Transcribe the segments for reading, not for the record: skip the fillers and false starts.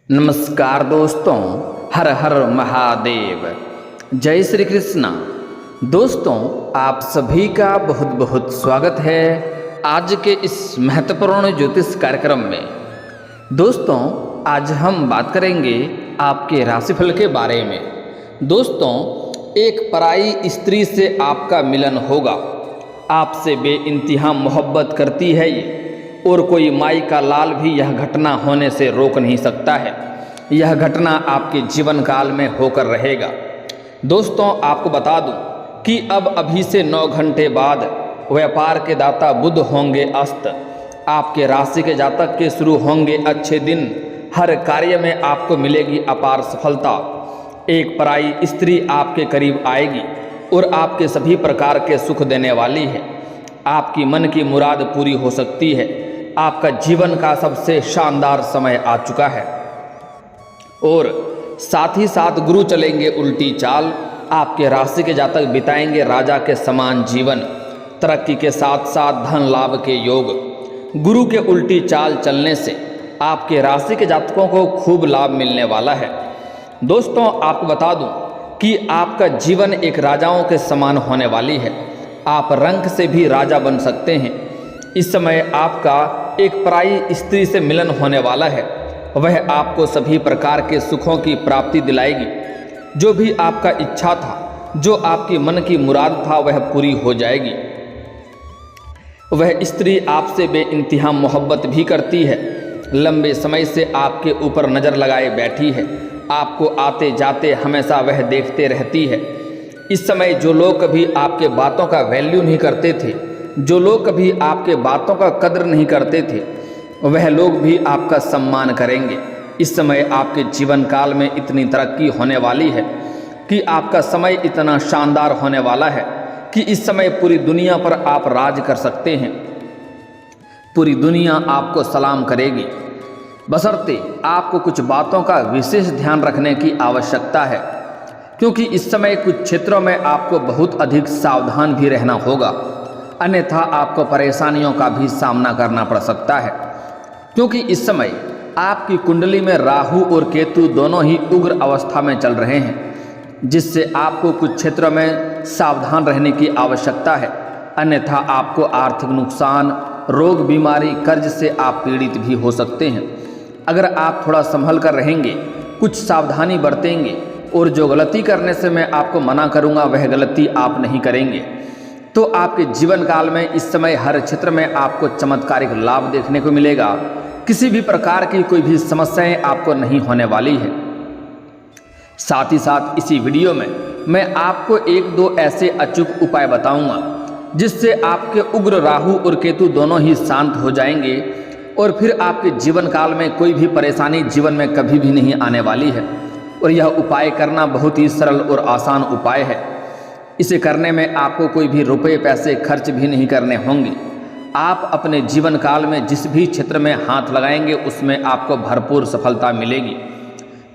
नमस्कार दोस्तों, हर हर महादेव, जय श्री कृष्णा। दोस्तों, आप सभी का बहुत बहुत स्वागत है आज के इस महत्वपूर्ण ज्योतिष कार्यक्रम में। दोस्तों, आज हम बात करेंगे आपके राशिफल के बारे में। दोस्तों, एक पराई स्त्री से आपका मिलन होगा। आपसे बेइंतहा मोहब्बत करती है ये, और कोई माई का लाल भी यह घटना होने से रोक नहीं सकता है। यह घटना आपके जीवन काल में होकर रहेगा। दोस्तों, आपको बता दूं कि अब अभी से 9 घंटे बाद व्यापार के दाता बुध होंगे अस्त। आपके राशि के जातक के शुरू होंगे अच्छे दिन। हर कार्य में आपको मिलेगी अपार सफलता। एक पराई स्त्री आपके करीब आएगी और आपके सभी प्रकार के सुख देने वाली है। आपकी मन की मुराद पूरी हो सकती है। आपका जीवन का सबसे शानदार समय आ चुका है और साथ ही साथ गुरु चलेंगे उल्टी चाल। आपके राशि के जातक बिताएंगे राजा के समान जीवन। तरक्की के साथ साथ धन लाभ के योग। गुरु के उल्टी चाल चलने से आपके राशि के जातकों को खूब लाभ मिलने वाला है। दोस्तों, आपको बता दूं कि आपका जीवन एक राजाओं के समान होने वाली है। आप रंक से भी राजा बन सकते हैं। इस समय आपका एक पराई स्त्री से मिलन होने वाला है। वह आपको सभी प्रकार के सुखों की प्राप्ति दिलाएगी। जो भी आपका इच्छा था, जो आपकी मन की मुराद था, वह पूरी हो जाएगी। वह स्त्री आपसे बेइंतहा मोहब्बत भी करती है। लंबे समय से आपके ऊपर नज़र लगाए बैठी है। आपको आते जाते हमेशा वह देखते रहती है। इस समय जो लोग कभी आपके बातों का वैल्यू नहीं करते थे, जो लोग कभी आपके बातों का कद्र नहीं करते थे, वह लोग भी आपका सम्मान करेंगे। इस समय आपके जीवन काल में इतनी तरक्की होने वाली है कि आपका समय इतना शानदार होने वाला है कि इस समय पूरी दुनिया पर आप राज कर सकते हैं। पूरी दुनिया आपको सलाम करेगी। बशर्ते आपको कुछ बातों का विशेष ध्यान रखने की आवश्यकता है, क्योंकि इस समय कुछ क्षेत्रों में आपको बहुत अधिक सावधान भी रहना होगा, अन्यथा आपको परेशानियों का भी सामना करना पड़ सकता है। क्योंकि इस समय आपकी कुंडली में राहु और केतु दोनों ही उग्र अवस्था में चल रहे हैं, जिससे आपको कुछ क्षेत्रों में सावधान रहने की आवश्यकता है, अन्यथा आपको आर्थिक नुकसान, रोग, बीमारी, कर्ज से आप पीड़ित भी हो सकते हैं। अगर आप थोड़ा संभल कर रहेंगे, कुछ सावधानी बरतेंगे और जो गलती करने से मैं आपको मना करूंगा वह गलती आप नहीं करेंगे, तो आपके जीवन काल में इस समय हर क्षेत्र में आपको चमत्कारिक लाभ देखने को मिलेगा। किसी भी प्रकार की कोई भी समस्याएं आपको नहीं होने वाली है। साथ ही साथ इसी वीडियो में मैं आपको 1-2 ऐसे अचूक उपाय बताऊंगा जिससे आपके उग्र राहु और केतु दोनों ही शांत हो जाएंगे और फिर आपके जीवन काल में कोई भी परेशानी जीवन में कभी भी नहीं आने वाली है। और यह उपाय करना बहुत ही सरल और आसान उपाय है। इसे करने में आपको कोई भी रुपए पैसे खर्च भी नहीं करने होंगे। आप अपने जीवन काल में जिस भी क्षेत्र में हाथ लगाएंगे उसमें आपको भरपूर सफलता मिलेगी।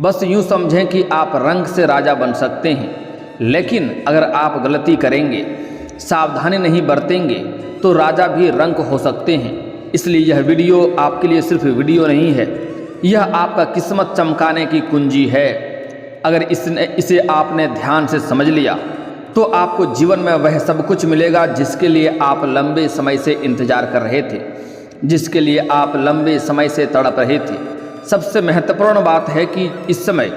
बस यूँ समझें कि आप रंक से राजा बन सकते हैं, लेकिन अगर आप गलती करेंगे, सावधानी नहीं बरतेंगे, तो राजा भी रंक हो सकते हैं। इसलिए यह वीडियो आपके लिए सिर्फ वीडियो नहीं है, यह आपका किस्मत चमकाने की कुंजी है। अगर इसे आपने ध्यान से समझ लिया तो आपको जीवन में वह सब कुछ मिलेगा जिसके लिए आप लंबे समय से इंतजार कर रहे थे, जिसके लिए आप लंबे समय से तड़प रहे थे। सबसे महत्वपूर्ण बात है कि इस समय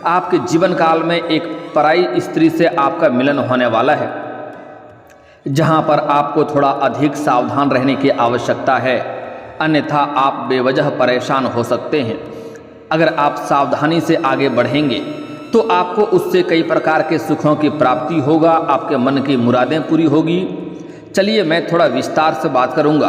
आपके जीवन काल में एक पराई स्त्री से आपका मिलन होने वाला है, जहां पर आपको थोड़ा अधिक सावधान रहने की आवश्यकता है, अन्यथा आप बेवजह परेशान हो सकते हैं। अगर आप सावधानी से आगे बढ़ेंगे तो आपको उससे कई प्रकार के सुखों की प्राप्ति होगा, आपके मन की मुरादें पूरी होगी। चलिए मैं थोड़ा विस्तार से बात करूंगा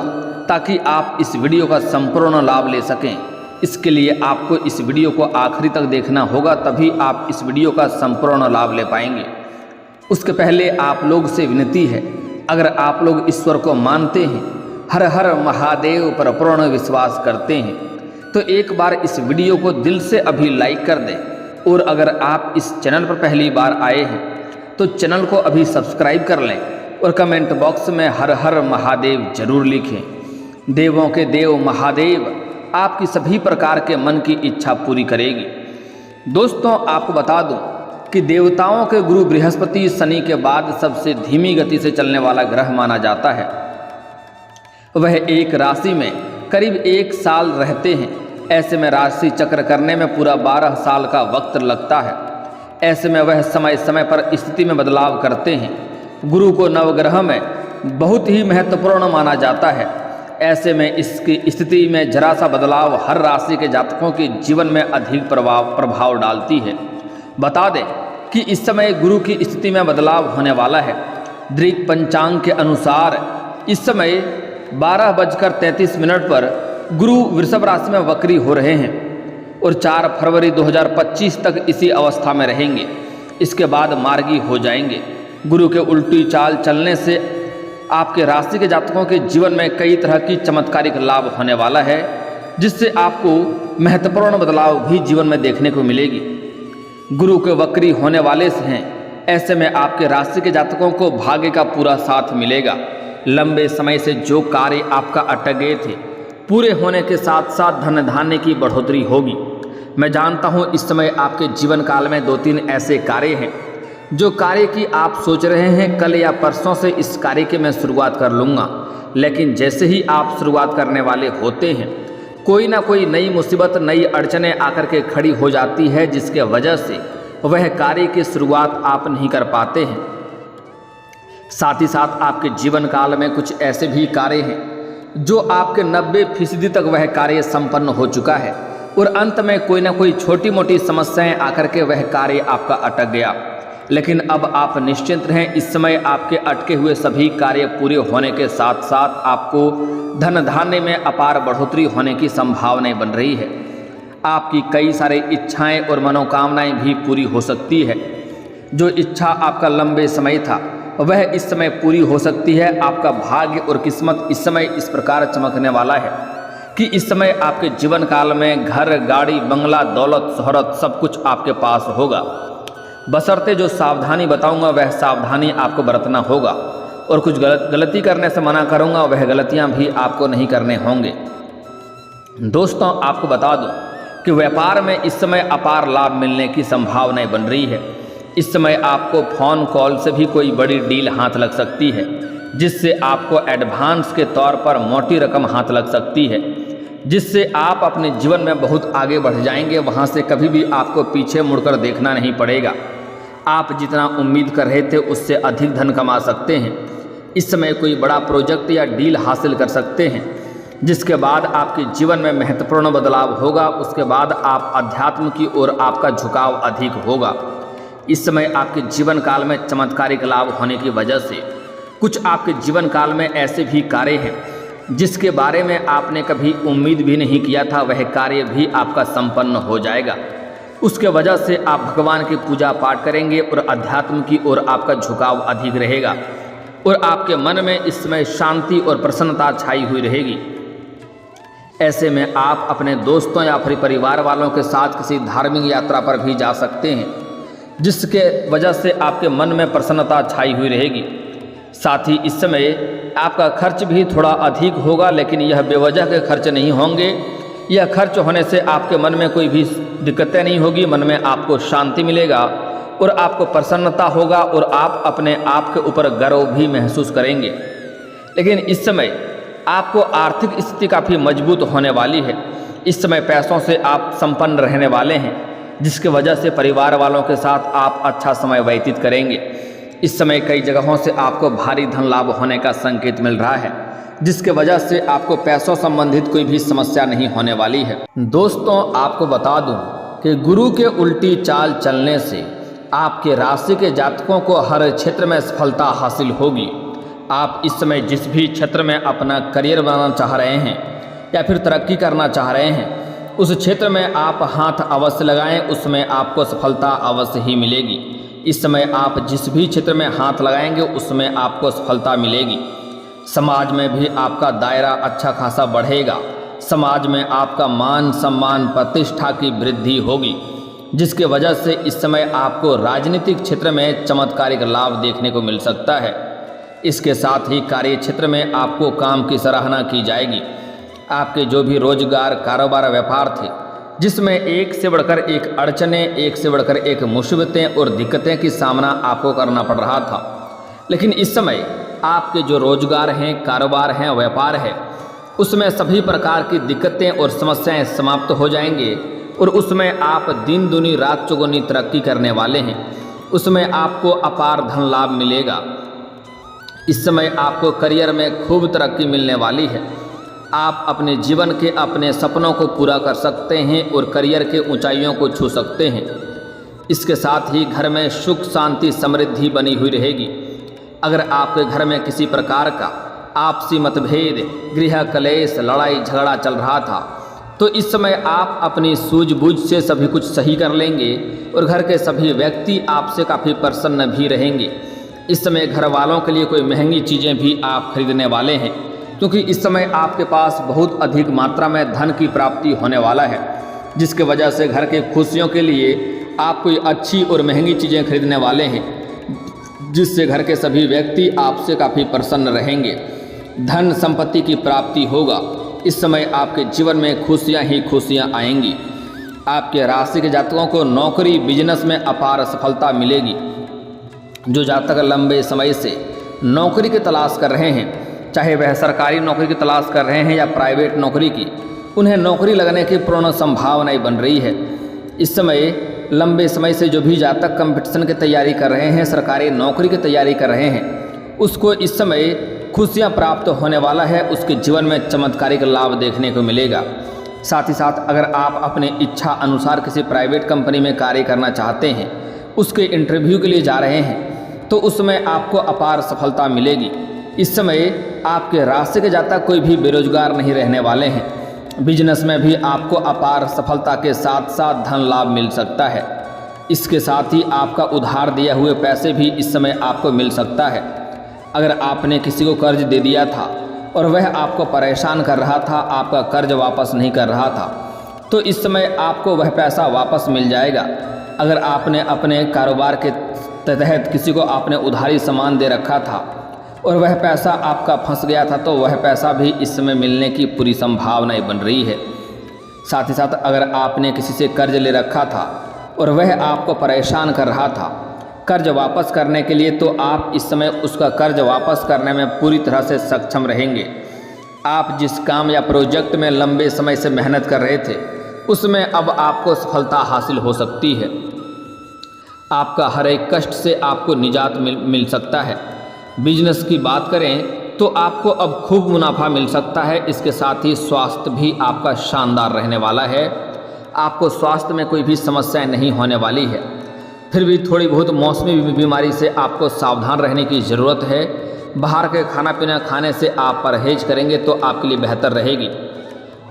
ताकि आप इस वीडियो का संपूर्ण लाभ ले सकें। इसके लिए आपको इस वीडियो को आखिरी तक देखना होगा, तभी आप इस वीडियो का संपूर्ण लाभ ले पाएंगे। उसके पहले आप लोग से विनती है, अगर आप लोग ईश्वर को मानते हैं, हर हर महादेव पर पूर्ण विश्वास करते हैं, तो एक बार इस वीडियो को दिल से अभी लाइक कर दें। और अगर आप इस चैनल पर पहली बार आए हैं तो चैनल को अभी सब्सक्राइब कर लें और कमेंट बॉक्स में हर हर महादेव जरूर लिखें। देवों के देव महादेव, आपकी सभी प्रकार के मन की इच्छा पूरी करेगी। दोस्तों, आपको बता दूं कि देवताओं के गुरु बृहस्पति शनि के बाद सबसे धीमी गति से चलने वाला ग्रह माना जाता है। वह एक राशि में करीब 1 साल रहते हैं। ऐसे में राशि चक्र करने में पूरा 12 साल का वक्त लगता है। ऐसे में वह समय समय पर स्थिति में बदलाव करते हैं। गुरु को नवग्रह में बहुत ही महत्वपूर्ण माना जाता है। ऐसे में इसकी स्थिति में जरा सा बदलाव हर राशि के जातकों के जीवन में अधिक प्रभाव डालती है। बता दें कि इस समय गुरु की स्थिति में बदलाव होने वाला है। दृक पंचांग के अनुसार इस समय 12:33 पर गुरु वृषभ राशि में वक्री हो रहे हैं और 4 फरवरी 2025 तक इसी अवस्था में रहेंगे। इसके बाद मार्गी हो जाएंगे। गुरु के उल्टी चाल चलने से आपके राशि के जातकों के जीवन में कई तरह की चमत्कारिक लाभ होने वाला है, जिससे आपको महत्वपूर्ण बदलाव भी जीवन में देखने को मिलेगी। गुरु के वक्री होने वाले से हैं। ऐसे में आपके राशि के जातकों को भाग्य का पूरा साथ मिलेगा। लंबे समय से जो कार्य आपका अटक गए थे, पूरे होने के साथ साथ धन धान्य की बढ़ोतरी होगी। मैं जानता हूँ इस समय आपके जीवन काल में 2-3 ऐसे कार्य हैं जो कार्य की आप सोच रहे हैं कल या परसों से इस कार्य की मैं शुरुआत कर लूँगा, लेकिन जैसे ही आप शुरुआत करने वाले होते हैं कोई ना कोई नई मुसीबत, नई अड़चनें आकर के खड़ी हो जाती है, जिसके वजह से वह कार्य की शुरुआत आप नहीं कर पाते हैं। साथ ही साथ आपके जीवन काल में कुछ ऐसे भी कार्य हैं जो आपके 90% तक वह कार्य संपन्न हो चुका है और अंत में कोई ना कोई छोटी मोटी समस्याएं आकर के वह कार्य आपका अटक गया। लेकिन अब आप निश्चिंत रहें, इस समय आपके अटके हुए सभी कार्य पूरे होने के साथ साथ आपको धन धान्य में अपार बढ़ोतरी होने की संभावनाएं बन रही है। आपकी कई सारी इच्छाएं और मनोकामनाएं भी पूरी हो सकती है। जो इच्छा आपका लंबे समय था वह इस समय पूरी हो सकती है। आपका भाग्य और किस्मत इस समय इस प्रकार चमकने वाला है कि इस समय आपके जीवन काल में घर, गाड़ी, बंगला, दौलत, शोहरत सब कुछ आपके पास होगा। बशर्ते जो सावधानी बताऊंगा वह सावधानी आपको बरतना होगा और कुछ गलती करने से मना करूंगा वह गलतियां भी आपको नहीं करने होंगे। दोस्तों, आपको बता दूं कि व्यापार में इस समय अपार लाभ मिलने की संभावनाएं बन रही है। इस समय आपको फ़ोन कॉल से भी कोई बड़ी डील हाथ लग सकती है, जिससे आपको एडवांस के तौर पर मोटी रकम हाथ लग सकती है, जिससे आप अपने जीवन में बहुत आगे बढ़ जाएंगे। वहाँ से कभी भी आपको पीछे मुड़कर देखना नहीं पड़ेगा। आप जितना उम्मीद कर रहे थे उससे अधिक धन कमा सकते हैं। इस समय कोई बड़ा प्रोजेक्ट या डील हासिल कर सकते हैं, जिसके बाद आपके जीवन में महत्वपूर्ण बदलाव होगा। उसके बाद आप अध्यात्म की ओर आपका झुकाव अधिक होगा। इस समय आपके जीवन काल में चमत्कारिक लाभ होने की वजह से कुछ आपके जीवन काल में ऐसे भी कार्य हैं जिसके बारे में आपने कभी उम्मीद भी नहीं किया था, वह कार्य भी आपका संपन्न हो जाएगा। उसके वजह से आप भगवान की पूजा पाठ करेंगे और अध्यात्म की ओर आपका झुकाव अधिक रहेगा और आपके मन में इस समय शांति और प्रसन्नता छाई हुई रहेगी। ऐसे में आप अपने दोस्तों या फिर परिवार वालों के साथ किसी धार्मिक यात्रा पर भी जा सकते हैं, जिसके वजह से आपके मन में प्रसन्नता छाई हुई रहेगी। साथ ही इस समय आपका खर्च भी थोड़ा अधिक होगा, लेकिन यह बेवजह के खर्च नहीं होंगे। यह खर्च होने से आपके मन में कोई भी दिक्कतें नहीं होगी। मन में आपको शांति मिलेगा और आपको प्रसन्नता होगा और आप अपने आप के ऊपर गर्व भी महसूस करेंगे। लेकिन इस समय आपको आर्थिक स्थिति काफ़ी मजबूत होने वाली है। इस समय पैसों से आप संपन्न रहने वाले हैं, जिसकी वजह से परिवार वालों के साथ आप अच्छा समय व्यतीत करेंगे। इस समय कई जगहों से आपको भारी धन लाभ होने का संकेत मिल रहा है, जिसके वजह से आपको पैसों संबंधित कोई भी समस्या नहीं होने वाली है। दोस्तों, आपको बता दूं कि गुरु के उल्टी चाल चलने से आपके राशि के जातकों को हर क्षेत्र में सफलता हासिल होगी। आप इस समय जिस भी क्षेत्र में अपना करियर बनाना चाह रहे हैं या फिर तरक्की करना चाह रहे हैं, उस क्षेत्र में आप हाथ अवश्य लगाएं, उसमें आपको सफलता अवश्य ही मिलेगी। इस समय आप जिस भी क्षेत्र में हाथ लगाएंगे उसमें आपको सफलता मिलेगी। समाज में भी आपका दायरा अच्छा खासा बढ़ेगा। समाज में आपका मान सम्मान प्रतिष्ठा की वृद्धि होगी, जिसके वजह से इस समय आपको राजनीतिक क्षेत्र में चमत्कारिक लाभ देखने को मिल सकता है। इसके साथ ही कार्य क्षेत्र में आपको काम की सराहना की जाएगी। आपके जो भी रोजगार, कारोबार, व्यापार थे, जिसमें एक से बढ़कर एक अड़चनें, एक से बढ़कर एक मुसीबतें और दिक्कतें की सामना आपको करना पड़ रहा था, लेकिन इस समय आपके जो रोजगार हैं, कारोबार हैं, व्यापार है, उसमें सभी प्रकार की दिक्कतें और समस्याएं समाप्त हो जाएंगे और उसमें आप दिन दुनी रात चौगुनी तरक्की करने वाले हैं। उसमें आपको अपार धन लाभ मिलेगा। इस समय आपको करियर में खूब तरक्की मिलने वाली है। आप अपने जीवन के अपने सपनों को पूरा कर सकते हैं और करियर के ऊंचाइयों को छू सकते हैं। इसके साथ ही घर में सुख, शांति, समृद्धि बनी हुई रहेगी। अगर आपके घर में किसी प्रकार का आपसी मतभेद, गृह कलेश, लड़ाई झगड़ा चल रहा था, तो इस समय आप अपनी सूझबूझ से सभी कुछ सही कर लेंगे और घर के सभी व्यक्ति आपसे काफ़ी प्रसन्न भी रहेंगे। इस समय घर वालों के लिए कोई महंगी चीज़ें भी आप खरीदने वाले हैं, क्योंकि इस समय आपके पास बहुत अधिक मात्रा में धन की प्राप्ति होने वाला है, जिसके वजह से घर के खुशियों के लिए आप कोई अच्छी और महंगी चीज़ें खरीदने वाले हैं, जिससे घर के सभी व्यक्ति आपसे काफ़ी प्रसन्न रहेंगे। धन संपत्ति की प्राप्ति होगा। इस समय आपके जीवन में खुशियां ही खुशियां आएंगी। आपके राशि के जातकों को नौकरी, बिजनेस में अपार सफलता मिलेगी। जो जातक लंबे समय से नौकरी की तलाश कर रहे हैं, चाहे वह सरकारी नौकरी की तलाश कर रहे हैं या प्राइवेट नौकरी की, उन्हें नौकरी लगने की पूर्ण संभावनाएं बन रही है। इस समय लंबे समय से जो भी जातक कंपटीशन की तैयारी कर रहे हैं, सरकारी नौकरी की तैयारी कर रहे हैं, उसको इस समय खुशियां प्राप्त होने वाला है। उसके जीवन में चमत्कारिक लाभ देखने को मिलेगा। साथ ही साथ अगर आप अपने इच्छा अनुसार किसी प्राइवेट कंपनी में कार्य करना चाहते हैं, उसके इंटरव्यू के लिए जा रहे हैं, तो उसमें आपको अपार सफलता मिलेगी। इस समय आपके राशि के जातक कोई भी बेरोजगार नहीं रहने वाले हैं। बिजनेस में भी आपको अपार सफलता के साथ साथ धन लाभ मिल सकता है। इसके साथ ही आपका उधार दिए हुए पैसे भी इस समय आपको मिल सकता है। अगर आपने किसी को कर्ज दे दिया था और वह आपको परेशान कर रहा था, आपका कर्ज वापस नहीं कर रहा था, तो इस समय आपको वह पैसा वापस मिल जाएगा। अगर आपने अपने कारोबार के तहत किसी को आपने उधारी सामान दे रखा था और वह पैसा आपका फंस गया था, तो वह पैसा भी इस समय मिलने की पूरी संभावनाएं बन रही है। साथ ही साथ अगर आपने किसी से कर्ज ले रखा था और वह आपको परेशान कर रहा था कर्ज वापस करने के लिए, तो आप इस समय उसका कर्ज वापस करने में पूरी तरह से सक्षम रहेंगे। आप जिस काम या प्रोजेक्ट में लंबे समय से मेहनत कर रहे थे, उसमें अब आपको सफलता हासिल हो सकती है। आपका हर एक कष्ट से आपको निजात मिल सकता है। बिजनेस की बात करें तो आपको अब खूब मुनाफा मिल सकता है। इसके साथ ही स्वास्थ्य भी आपका शानदार रहने वाला है। आपको स्वास्थ्य में कोई भी समस्याएं नहीं होने वाली है। फिर भी थोड़ी बहुत मौसमी बीमारी से आपको सावधान रहने की ज़रूरत है। बाहर के खाना पीना खाने से आप परहेज करेंगे तो आपके लिए बेहतर रहेगी।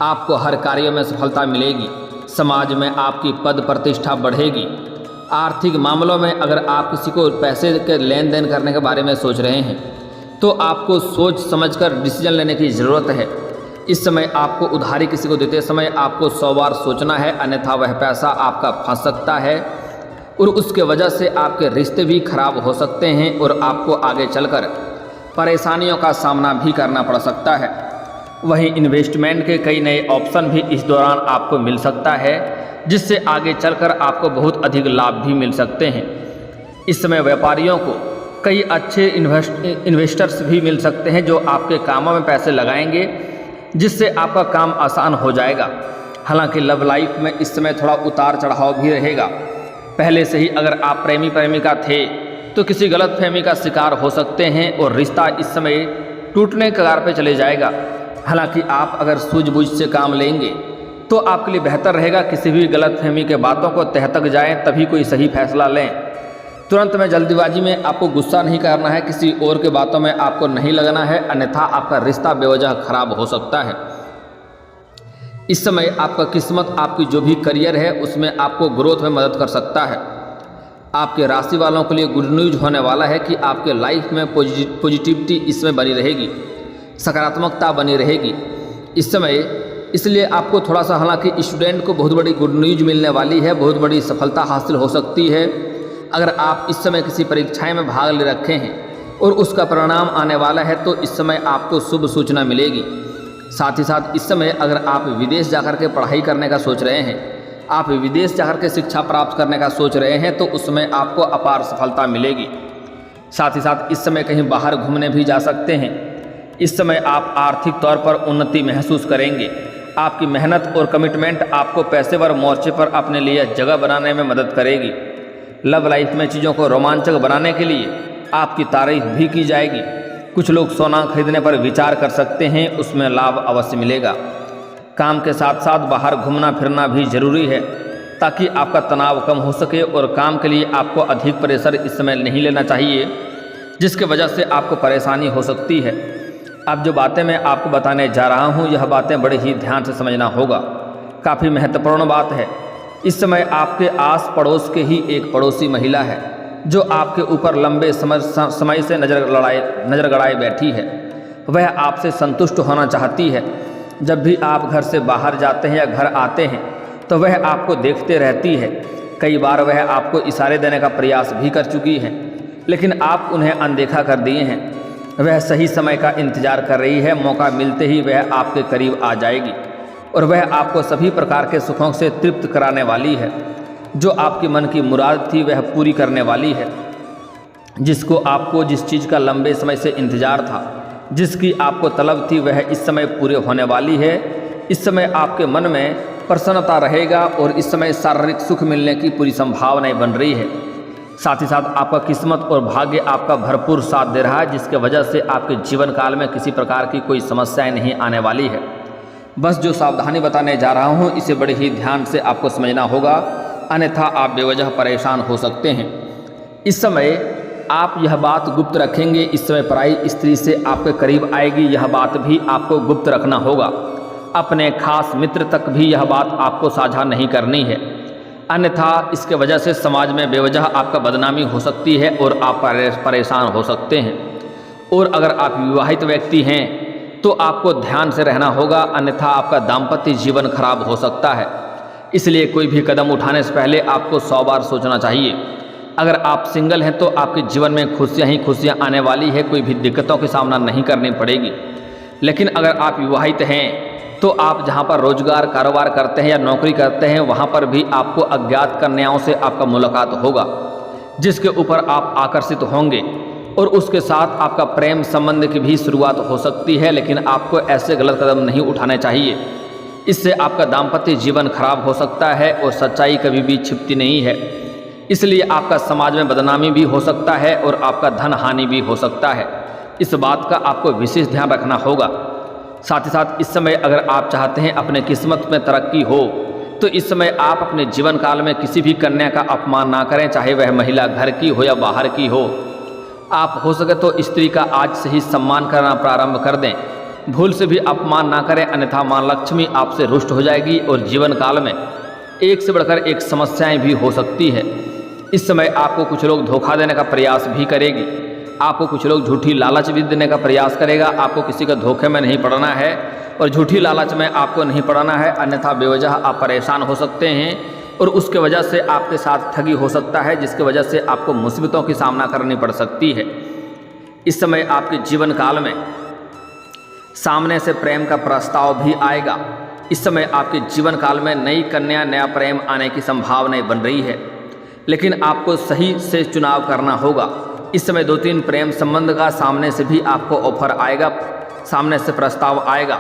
आपको हर कार्य में सफलता मिलेगी। समाज में आपकी पद प्रतिष्ठा बढ़ेगी। आर्थिक मामलों में अगर आप किसी को पैसे के लेन देन करने के बारे में सोच रहे हैं, तो आपको सोच समझकर डिसीजन लेने की ज़रूरत है। इस समय आपको उधारी किसी को देते समय आपको 100 बार सोचना है, अन्यथा वह पैसा आपका फंस सकता है और उसके वजह से आपके रिश्ते भी खराब हो सकते हैं और आपको आगे चलकर परेशानियों का सामना भी करना पड़ सकता है। वहीं इन्वेस्टमेंट के कई नए ऑप्शन भी इस दौरान आपको मिल सकता है, जिससे आगे चलकर आपको बहुत अधिक लाभ भी मिल सकते हैं। इस समय व्यापारियों को कई अच्छे इन्वेस्टर्स भी मिल सकते हैं जो आपके कामों में पैसे लगाएंगे, जिससे आपका काम आसान हो जाएगा। हालांकि लव लाइफ में इस समय थोड़ा उतार चढ़ाव भी रहेगा। पहले से ही अगर आप प्रेमी प्रेमिका थे तो किसी गलतफहमी का शिकार हो सकते हैं और रिश्ता इस समय टूटने के कगार पर चले जाएगा। हालांकि आप अगर सूझबूझ से काम लेंगे तो आपके लिए बेहतर रहेगा। किसी भी गलतफहमी के बातों को तह तक जाएं, तभी कोई सही फैसला लें। तुरंत में जल्दीबाजी में आपको गुस्सा नहीं करना है, किसी और के बातों में आपको नहीं लगना है, अन्यथा आपका रिश्ता बेवजह खराब हो सकता है। इस समय आपका किस्मत आपकी जो भी करियर है उसमें आपको ग्रोथ में मदद कर सकता है। आपके राशि वालों के लिए गुड न्यूज होने वाला है कि आपके लाइफ में पॉजिटिविटी इसमें बनी रहेगी, सकारात्मकता बनी रहेगी इस समय। इसलिए आपको थोड़ा सा, हालांकि स्टूडेंट को बहुत बड़ी गुड न्यूज मिलने वाली है, बहुत बड़ी सफलता हासिल हो सकती है। अगर आप इस समय किसी परीक्षाएं में भाग ले रखे हैं और उसका परिणाम आने वाला है, तो इस समय आपको शुभ सूचना मिलेगी। साथ ही साथ इस समय अगर आप विदेश जाकर के पढ़ाई करने का सोच रहे हैं, आप विदेश जाकर के शिक्षा प्राप्त करने का सोच रहे हैं, तो उसमें आपको अपार सफलता मिलेगी। साथ ही साथ इस समय कहीं बाहर घूमने भी जा सकते हैं। इस समय आप आर्थिक तौर पर उन्नति महसूस करेंगे। आपकी मेहनत और कमिटमेंट आपको पेशेवर मोर्चे पर अपने लिए जगह बनाने में मदद करेगी। लव लाइफ में चीज़ों को रोमांचक बनाने के लिए आपकी तारीफ भी की जाएगी। कुछ लोग सोना खरीदने पर विचार कर सकते हैं, उसमें लाभ अवश्य मिलेगा। काम के साथ साथ बाहर घूमना फिरना भी जरूरी है ताकि आपका तनाव कम हो सके, और काम के लिए आपको अधिक प्रेशर इस समय नहीं लेना चाहिए, जिसकी वजह से आपको परेशानी हो सकती है। अब जो बातें मैं आपको बताने जा रहा हूँ, यह बातें बड़े ही ध्यान से समझना होगा। काफ़ी महत्वपूर्ण बात है। इस समय आपके आस पड़ोस के ही एक पड़ोसी महिला है जो आपके ऊपर लंबे समय से नज़र गड़ाए बैठी है। वह आपसे संतुष्ट होना चाहती है। जब भी आप घर से बाहर जाते हैं या घर आते हैं तो वह आपको देखते रहती है। कई बार वह आपको इशारे देने का प्रयास भी कर चुकी है, लेकिन आप उन्हें अनदेखा कर दिए हैं। वह सही समय का इंतजार कर रही है। मौका मिलते ही वह आपके करीब आ जाएगी और वह आपको सभी प्रकार के सुखों से तृप्त कराने वाली है। जो आपकी मन की मुराद थी वह पूरी करने वाली है। जिस चीज़ का लंबे समय से इंतजार था, जिसकी आपको तलब थी, वह इस समय पूरे होने वाली है। इस समय आपके मन में प्रसन्नता रहेगा और इस समय शारीरिक सुख मिलने की पूरी संभावनाएं बन रही है। साथ ही साथ आपका किस्मत और भाग्य आपका भरपूर साथ दे रहा है, जिसके वजह से आपके जीवन काल में किसी प्रकार की कोई समस्याएं नहीं आने वाली है। बस जो सावधानी बताने जा रहा हूँ, इसे बड़े ही ध्यान से आपको समझना होगा, अन्यथा आप बेवजह परेशान हो सकते हैं। इस समय आप यह बात गुप्त रखेंगे। इस समय पराई स्त्री से आपके करीब आएगी, यह बात भी आपको गुप्त रखना होगा। अपने खास मित्र तक भी यह बात आपको साझा नहीं करनी है, अन्यथा इसके वजह से समाज में बेवजह आपका बदनामी हो सकती है और आप परेशान हो सकते हैं। और अगर आप विवाहित व्यक्ति हैं तो आपको ध्यान से रहना होगा, अन्यथा आपका दाम्पत्य जीवन खराब हो सकता है। इसलिए कोई भी कदम उठाने से पहले आपको 100 बार सोचना चाहिए। अगर आप सिंगल हैं तो आपके जीवन में खुशियां ही खुशियां आने वाली है, कोई भी दिक्कतों का सामना नहीं करनी पड़ेगी। लेकिन अगर आप विवाहित हैं तो आप जहां पर रोजगार कारोबार करते हैं या नौकरी करते हैं, वहां पर भी आपको अज्ञात कन्याओं से आपका मुलाकात होगा, जिसके ऊपर आप आकर्षित होंगे और उसके साथ आपका प्रेम संबंध की भी शुरुआत हो सकती है। लेकिन आपको ऐसे गलत कदम नहीं उठाने चाहिए, इससे आपका दाम्पत्य जीवन खराब हो सकता है और सच्चाई कभी भी छिपती नहीं है। इसलिए आपका समाज में बदनामी भी हो सकता है और आपका धन हानि भी हो सकता है। इस बात का आपको विशेष ध्यान रखना होगा। साथ ही साथ इस समय अगर आप चाहते हैं अपने किस्मत में तरक्की हो, तो इस समय आप अपने जीवन काल में किसी भी कन्या का अपमान ना करें, चाहे वह महिला घर की हो या बाहर की हो। आप हो सके तो स्त्री का आज से ही सम्मान करना प्रारंभ कर दें। भूल से भी अपमान ना करें, अन्यथा मां लक्ष्मी आपसे रुष्ट हो जाएगी और जीवन काल में एक से बढ़कर एक समस्याएं भी हो सकती है। इस समय आपको कुछ लोग धोखा देने का प्रयास भी करेगी, आपको कुछ लोग झूठी लालच भी देने का प्रयास करेगा। आपको किसी का धोखे में नहीं पड़ना है और झूठी लालच में आपको नहीं पड़ना है, अन्यथा बेवजह आप परेशान हो सकते हैं और उसके वजह से आपके साथ ठगी हो सकता है, जिसकी वजह से आपको मुसीबतों की सामना करनी पड़ सकती है। इस समय आपके जीवन काल में सामने से प्रेम का प्रस्ताव भी आएगा। इस समय आपके जीवन काल में नई कन्या, नया प्रेम आने की संभावनाएं बन रही है, लेकिन आपको सही से चुनाव करना होगा। इस समय 2-3 प्रेम संबंध का सामने से भी आपको ऑफर आएगा, सामने से प्रस्ताव आएगा।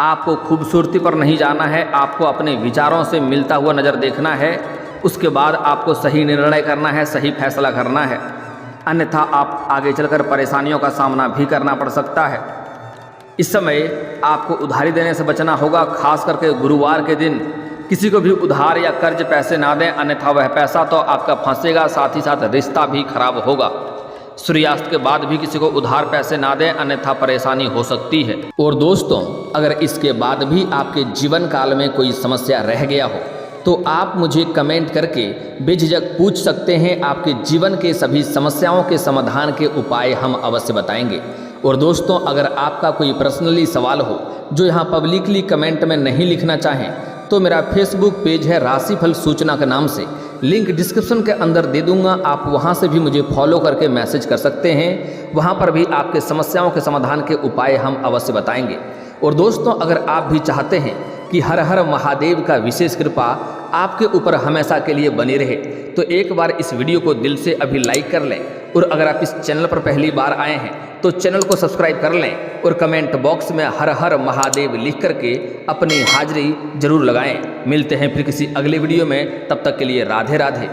आपको खूबसूरती पर नहीं जाना है, आपको अपने विचारों से मिलता हुआ नज़र देखना है, उसके बाद आपको सही निर्णय करना है, सही फैसला करना है, अन्यथा आप आगे चलकर परेशानियों का सामना भी करना पड़ सकता है। इस समय आपको उधारी देने से बचना होगा, खास करके गुरुवार के दिन किसी को भी उधार या कर्ज पैसे ना दें, अन्यथा वह पैसा तो आपका फंसेगा, साथ ही साथ रिश्ता भी खराब होगा। सूर्यास्त के बाद भी किसी को उधार पैसे ना दें, अन्यथा परेशानी हो सकती है। और दोस्तों, अगर इसके बाद भी आपके जीवन काल में कोई समस्या रह गया हो तो आप मुझे कमेंट करके बेझिझक पूछ सकते हैं। आपके जीवन के सभी समस्याओं के समाधान के उपाय हम अवश्य बताएंगे। और दोस्तों, अगर आपका कोई पर्सनली सवाल हो जो यहाँ पब्लिकली कमेंट में नहीं लिखना चाहें, तो मेरा फेसबुक पेज है राशिफल सूचना के नाम से, लिंक डिस्क्रिप्शन के अंदर दे दूंगा। आप वहां से भी मुझे फॉलो करके मैसेज कर सकते हैं। वहां पर भी आपके समस्याओं के समाधान के उपाय हम अवश्य बताएंगे। और दोस्तों, अगर आप भी चाहते हैं कि हर हर महादेव का विशेष कृपा आपके ऊपर हमेशा के लिए बनी रहे, तो एक बार इस वीडियो को दिल से अभी लाइक कर लें। और अगर आप इस चैनल पर पहली बार आए हैं तो चैनल को सब्सक्राइब कर लें और कमेंट बॉक्स में हर हर महादेव लिख करके अपनी हाजिरी जरूर लगाएं। मिलते हैं फिर किसी अगले वीडियो में, तब तक के लिए राधे राधे।